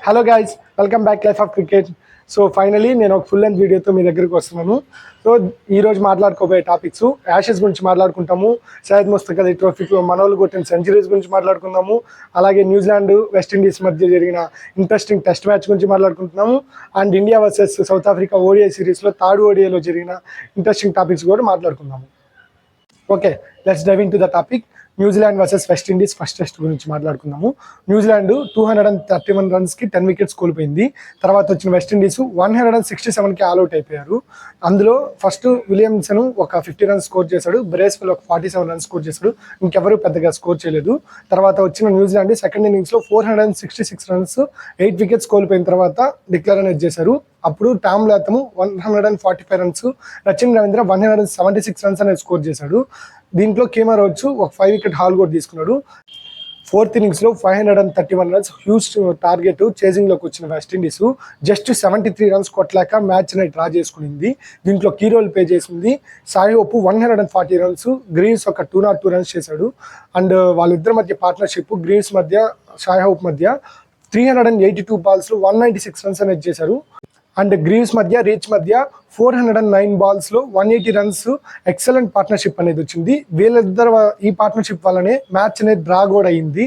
Hello guys, welcome back life of cricket. So finally నేను ఒక full length వీడియోతో మీ దగ్గరికి వస్తున్నాను. సో ఈరోజు మాట్లాడుకోబోయే టాపిక్స్ యాషెస్ గురించి మాట్లాడుకుంటాము, సయ్యద్ ముస్తక్ అలీ ట్రోఫీలో మనోళ్ళు కొట్టిన సెంచరీస్ గురించి మాట్లాడుకుందాము, అలాగే న్యూజిలాండ్ వెస్టిండీస్ మధ్య జరిగిన ఇంట్రెస్టింగ్ టెస్ట్ మ్యాచ్ గురించి మాట్లాడుకుంటున్నాము, and India versus South Africa ODI సిరీస్లో థర్డ్ ఓడిఐలో జరిగిన ఇంట్రెస్టింగ్ టాపిక్స్ కూడా మాట్లాడుకుందాము. Okay, let's dive into the topic. New Zealand versus West Indies first test గురించి మాట్లాడుకుందాము. న్యూజిలాండ్ 231 రన్స్కి 10 వికెట్స్ కోల్పోయింది. తర్వాత వచ్చిన వెస్టిండీస్ 167కి ఆల్అౌట్ అయిపోయారు. అందులో ఫస్ట్ విలియమ్సన్ ఒక 50 రన్స్ స్కోర్ చేశాడు, బ్రేస్వెల్ ఒక 47 రన్స్ స్కోర్ చేశాడు, ఇంకెవరు పెద్దగా స్కోర్ చేయలేదు. తర్వాత వచ్చిన న్యూజిలాండ్ సెకండ్ ఇన్నింగ్స్లో 466 రన్స్ 8 వికెట్స్ కోల్పోయిన తర్వాత డిక్లేర్ అనేది చేశారు. అప్పుడు Tom Latham 145 runs, Rachin Ravindra 176 runs అనేది స్కోర్ చేశాడు. దీంట్లో కేమర్ రోచ్ ఒక 5 వికెట్ హాల్ కూడా తీసుకున్నాడు. ఫోర్త్ ఇన్నింగ్స్లో 531 రన్స్ హ్యూజ్ టార్గెట్ చేజింగ్లోకి వచ్చిన వెస్టిండీస్ జస్ట్ 73 రన్స్ కొట్టలేక మ్యాచ్ అనేది డ్రా చేసుకునింది. దీంట్లో కీ రోల్ ప్లే చేసింది సాయి హోప్ 140 రన్స్, గ్రీవ్స్ ఒక 202 రన్స్ చేశాడు. అండ్ వాళ్ళిద్దరి మధ్య పార్ట్నర్షిప్ గ్రీవ్స్ మధ్య సాయి హోప్ మధ్య 382 బాల్స్లో 196 రన్స్ అనేది చేశారు. అండ్ గ్రీవ్స్ మధ్య రీచ్ మధ్య 409 బాల్స్లో 180 రన్స్ ఎక్సలెంట్ పార్ట్నర్షిప్ అనేది వచ్చింది. వీళ్ళిద్దరు ఈ పార్ట్నర్షిప్ వల్లనే మ్యాచ్ అనేది డ్రా కూడా అయింది.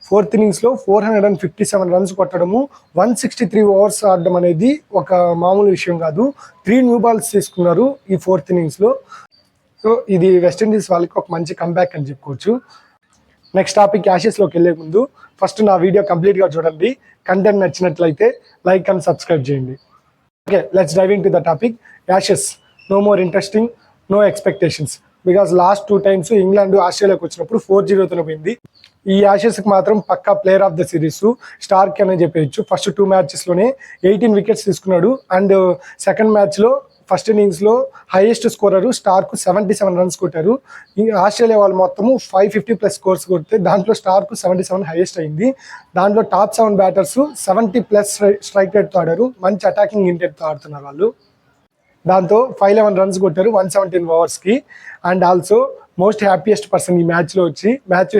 ఫోర్త్ ఇన్నింగ్స్లో 457 రన్స్ కొట్టడము, 163 ఓవర్స్ ఆడడం అనేది ఒక మామూలు విషయం కాదు. 3 న్యూ బాల్స్ తీసుకున్నారు ఈ ఫోర్త్ ఇన్నింగ్స్లో. సో ఇది వెస్టిండీస్ వాళ్ళకి ఒక మంచి కంబ్యాక్ అని చెప్పుకోవచ్చు. నెక్స్ట్ టాపిక్ యాషెస్లోకి వెళ్ళే ముందు ఫస్ట్ నా వీడియో కంప్లీట్గా చూడండి. కంటెంట్ నచ్చినట్లయితే లైక్ అండ్ సబ్స్క్రైబ్ చేయండి. Okay, let's dive into the topic. Ashes no more interesting, no expectations, because last 2 times England ఆస్ట్రేలియాకి వచ్చినప్పుడు 4-0 పోయింది. ఈ యాషెస్కి మాత్రం పక్కా player of the series Starc అనే చెప్పేయచ్చు. ఫస్ట్ 2 మ్యాచెస్లోనే 18 వికెట్స్ తీసుకున్నాడు. అండ్ సెకండ్ మ్యాచ్లో ఫస్ట్ ఇన్నింగ్స్లో హైయెస్ట్ స్కోరరు స్టార్కు 77 రన్స్ కొట్టారు. ఆస్ట్రేలియా వాళ్ళు మొత్తము 550+ స్కోర్స్ కొడితే దాంట్లో స్టార్కు 77 హైయెస్ట్ అయింది. దాంట్లో టాప్ 7 బ్యాటర్స్ 70+ స్ట్రైక్ రేట్తో ఆడారు. మంచి అటాకింగ్ ఇంటెంట్తో ఆడుతున్నారు వాళ్ళు. దాంతో 511 రన్స్ కొట్టారు 117 ఓవర్స్కి. And also most happiest person ఈ మ్యాచ్లో వచ్చి మాథ్యూ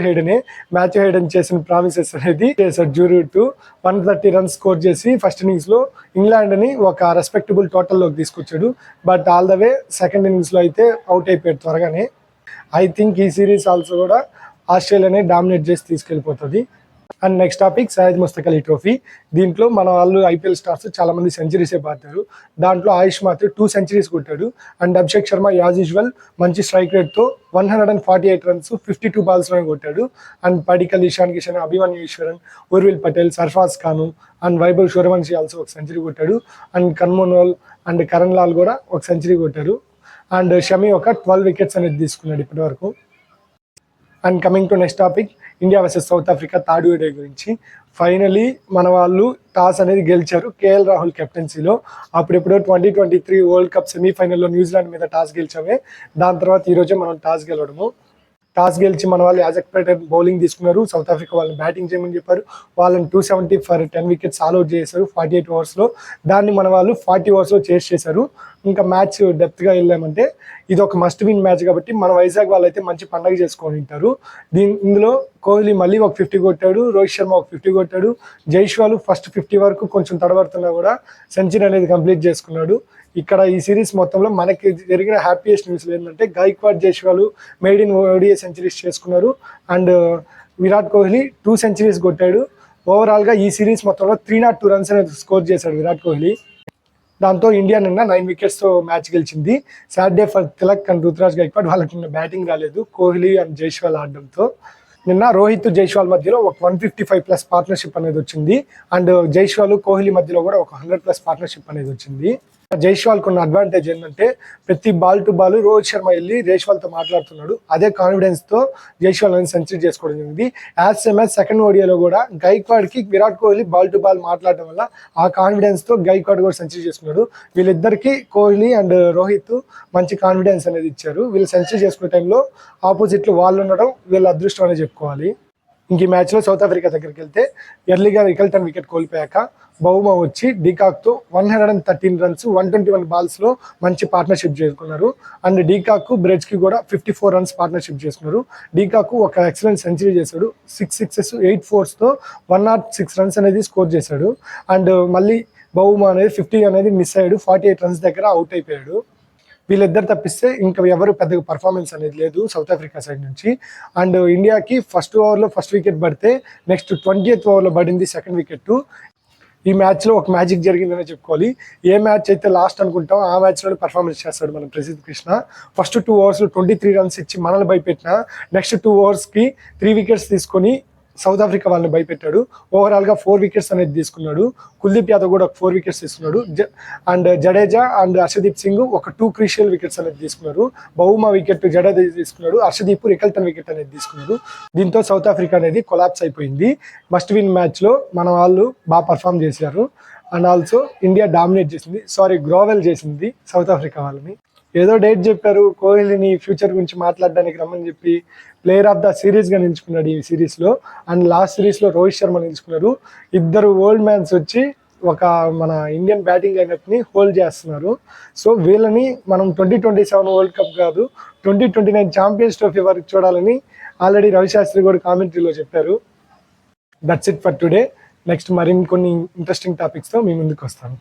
హేడెన్ చేసిన ప్రామిసెస్ అనేది చేశాడు. జూరూట్ 130 రన్స్ స్కోర్ చేసి ఫస్ట్ ఇన్నింగ్స్లో ఇంగ్లాండ్ని ఒక రెస్పెక్టబుల్ టోటల్లోకి తీసుకొచ్చాడు. But all the way second ఇన్నింగ్స్లో అయితే అవుట్ అయిపోయాడు త్వరగానే. ఐ థింక్ ఈ సిరీస్ ఆల్సో కూడా ఆస్ట్రేలియానే డామినేట్ చేసి తీసుకెళ్ళిపోతుంది. And next topic Syed Mushtaq Ali trophy. దీంట్లో మన వాళ్ళు ఐపీఎల్ స్టార్స్ చాలా మంది సెంచరీసే బాతారు. దాంట్లో ఆయుష్ మాత్రం 2 సెంచరీస్ కొట్టాడు. And Abhishek Sharma as usual మంచి స్ట్రైక్ రేట్తో 148 రన్స్ 52 బాల్స్లోనే కొట్టాడు. And Padikkal, Ishan Kishan, Abhimanyu Easwaran, Urvil Patel, Sarfaraz Khan and Vaibhav Suryavanshi also ఒక సెంచరీ కొట్టాడు. అండ్ కన్మోనోల్ అండ్ కరణ్ లాల్ కూడా ఒక సెంచరీ కొట్టారు. అండ్ షమి ఒక 12 వికెట్స్ అనేది తీసుకున్నాడు ఇప్పటి వరకు. And coming to next topic, India versus South Africa third ODI గురించి. ఫైనలీ మన వాళ్ళు టాస్ అనేది గెలిచారు కేఎల్ రాహుల్ కెప్టెన్సీలో. అప్పుడెప్పుడో 2023 వరల్డ్ కప్ సెమీఫైనల్లో న్యూజిలాండ్ మీద టాస్ గెలిచామే. దాని తర్వాత ఈరోజే మనం టాస్ గెలవడము. టాస్ గెలిచి మన వాళ్ళు యాజ్ ఎక్స్పెక్టెడ్ బౌలింగ్ తీసుకున్నారు. సౌత్ ఆఫ్రికా వాళ్ళని బ్యాటింగ్ చేయమని చెప్పారు. వాళ్ళని 270 ఫర్ 10 వికెట్స్ ఆల్అౌట్ చేశారు 48 ఓవర్స్లో. దాన్ని మన వాళ్ళు 40 ఓవర్స్లో చేస్ చేశారు. ఇంకా మ్యాచ్ డెప్త్గా వెళ్ళామంటే ఇది ఒక మస్ట్ విన్ మ్యాచ్ కాబట్టి మన వైజాగ్ వాళ్ళు అయితే మంచి పండగ చేసుకొని ఉంటారు. ఇందులో కోహ్లీ మళ్ళీ ఒక 50 కొట్టాడు, రోహిత్ శర్మ ఒక 50 కొట్టాడు, జైస్వాల్ ఫస్ట్ 50 వరకు కొంచెం తడబడుతున్నా కూడా సెంచరీ అనేది కంప్లీట్ చేసుకున్నాడు. ఇక్కడ ఈ సిరీస్ మొత్తంలో మనకి జరిగిన హ్యాపీయెస్ట్ న్యూస్లు ఏంటంటే Gaikwad, Jaiswal made in ODI centuries చేసుకున్నారు. అండ్ విరాట్ కోహ్లీ 2 సెంచరీస్ కొట్టాడు. ఓవరాల్గా ఈ సిరీస్ మొత్తంలో 302 రన్స్ అనేది స్కోర్ చేశాడు విరాట్ కోహ్లీ. దాంతో ఇండియా నిన్న 9 వికెట్స్తో మ్యాచ్ గెలిచింది. Saturday for Tilak and Ruturaj Gaikwad వాళ్ళకి నిన్న బ్యాటింగ్ రాలేదు కోహ్లీ అండ్ జైస్వాల్ ఆడడంతో. నిన్న రోహిత్, జైస్వాల్ మధ్యలో ఒక 155+ పార్ట్నర్షిప్ అనేది వచ్చింది. అండ్ జైస్వాల్, కోహ్లీ మధ్యలో కూడా ఒక 100+ పార్ట్నర్షిప్ అనేది వచ్చింది. జైస్వాల్కి ఉన్న అడ్వాంటేజ్ ఏంటంటే ప్రతి ball to ball Rohit Sharma వెళ్ళి జైస్వాల్తో మాట్లాడుతున్నాడు. అదే కాన్ఫిడెన్స్తో జైస్వాల్ అనేది సెంచరీ చేసుకోవడం జరిగింది. యాజ్ సేమ్ యాజ్ సెకండ్ ఓడిఐలో కూడా గైక్వాడ్కి Virat Kohli ball to ball మాట్లాడడం వల్ల ఆ కాన్ఫిడెన్స్తో గైక్వాడ్ కూడా సెంచరీ చేసుకున్నాడు. వీళ్ళిద్దరికి కోహ్లీ అండ్ రోహిత్ మంచి కాన్ఫిడెన్స్ అనేది ఇచ్చారు. వీళ్ళు సెంచరీ చేసుకునే టైంలో ఆపోజిట్లో వాళ్ళు ఉండడం వీళ్ళ అదృష్టం అనేది చెప్పుకోవాలి. ఇంక ఈ మ్యాచ్లో సౌత్ ఆఫ్రికా దగ్గరికి వెళ్తే ఎర్లీగా రికల్టన్ వికెట్ కోల్పోయాక బౌమా వచ్చి డీకాక్తో 113 రన్స్ 121 బాల్స్లో మంచి పార్ట్నర్షిప్ చేసుకున్నారు. అండ్ డీకాక్ బ్రెడ్స్కి కూడా 54 రన్స్ పార్ట్నర్షిప్ చేసుకున్నారు. డీకాక్ ఒక ఎక్సలెంట్ సెంచరీ చేశాడు. 6 సిక్సెస్ 8 ఫోర్స్తో 106 రన్స్ అనేది స్కోర్ చేశాడు. అండ్ మళ్ళీ బౌమా అనేది 50 అనేది మిస్ అయ్యాడు. 48 రన్స్ దగ్గర అవుట్ అయిపోయాడు. వీళ్ళిద్దరు తప్పిస్తే ఇంకా ఎవరు పెద్దగా పర్ఫార్మెన్స్ అనేది లేదు సౌత్ ఆఫ్రికా సైడ్ నుంచి. అండ్ ఇండియాకి ఫస్ట్ ఓవర్లో ఫస్ట్ వికెట్ పడితే నెక్స్ట్ 20th ఓవర్లో పడింది సెకండ్ వికెట్. ఈ మ్యాచ్లో ఒక మ్యాజిక్ జరిగిందనే చెప్పుకోవాలి. ఏ మ్యాచ్ అయితే లాస్ట్ అనుకుంటాం ఆ మ్యాచ్లోనే పర్ఫార్మెన్స్ చేస్తాడు మన ప్రసిద్ధ్ కృష్ణ. ఫస్ట్ 2 ఓవర్స్లో 23 రన్స్ ఇచ్చి మనల్ని భయపెట్టిన నెక్స్ట్ 2 ఓవర్స్కి 3 వికెట్స్ తీసుకొని సౌత్ ఆఫ్రికా వాళ్ళని భయపెట్టాడు. ఓవరాల్గా 4 వికెట్స్ అనేది తీసుకున్నాడు. కుల్దీప్ యాదవ్ కూడా ఒక 4 వికెట్స్ తీసుకున్నాడు. అండ్ జడేజా అండ్ హర్షదీప్ సింగ్ ఒక 2 క్రూషియల్ వికెట్స్ అనేది తీసుకున్నారు. బౌమా వికెట్ జడేజా తీసుకున్నాడు. హర్షదీప్ రికల్టన్ వికెట్ అనేది తీసుకున్నారు. దీంతో సౌత్ ఆఫ్రికా అనేది కొలాప్స్ అయిపోయింది. మస్ట్ విన్ మ్యాచ్లో మన వాళ్ళు బాగా పర్ఫామ్ చేశారు. అండ్ ఆల్సో ఇండియా డామినేట్ చేసింది, గ్రోవెల్ చేసింది సౌత్ ఆఫ్రికా వాళ్ళని. ఏదో డేట్ చెప్పారు కోహ్లీని ఫ్యూచర్ గురించి మాట్లాడడానికి రమ్మని చెప్పి ప్లేయర్ ఆఫ్ ద సిరీస్గా నిలుచుకున్నాడు ఈ సిరీస్లో. అండ్ లాస్ట్ సిరీస్లో రోహిత్ శర్మ నిలుచుకున్నారు. ఇద్దరు ఓల్డ్ మ్యాన్స్ వచ్చి ఒక మన ఇండియన్ బ్యాటింగ్ లైనప్ని హోల్డ్ చేస్తున్నారు. సో వీళ్ళని మనం 2027 వరల్డ్ కప్ కాదు 2029 ఛాంపియన్స్ ట్రోఫీ వరకు చూడాలని ఆల్రెడీ రవిశాస్త్రి కూడా కామెంటరీలో చెప్పారు. That's it for today. Next మరిన్ని కొన్ని ఇంట్రెస్టింగ్ టాపిక్స్తో మీ ముందుకు వస్తాను.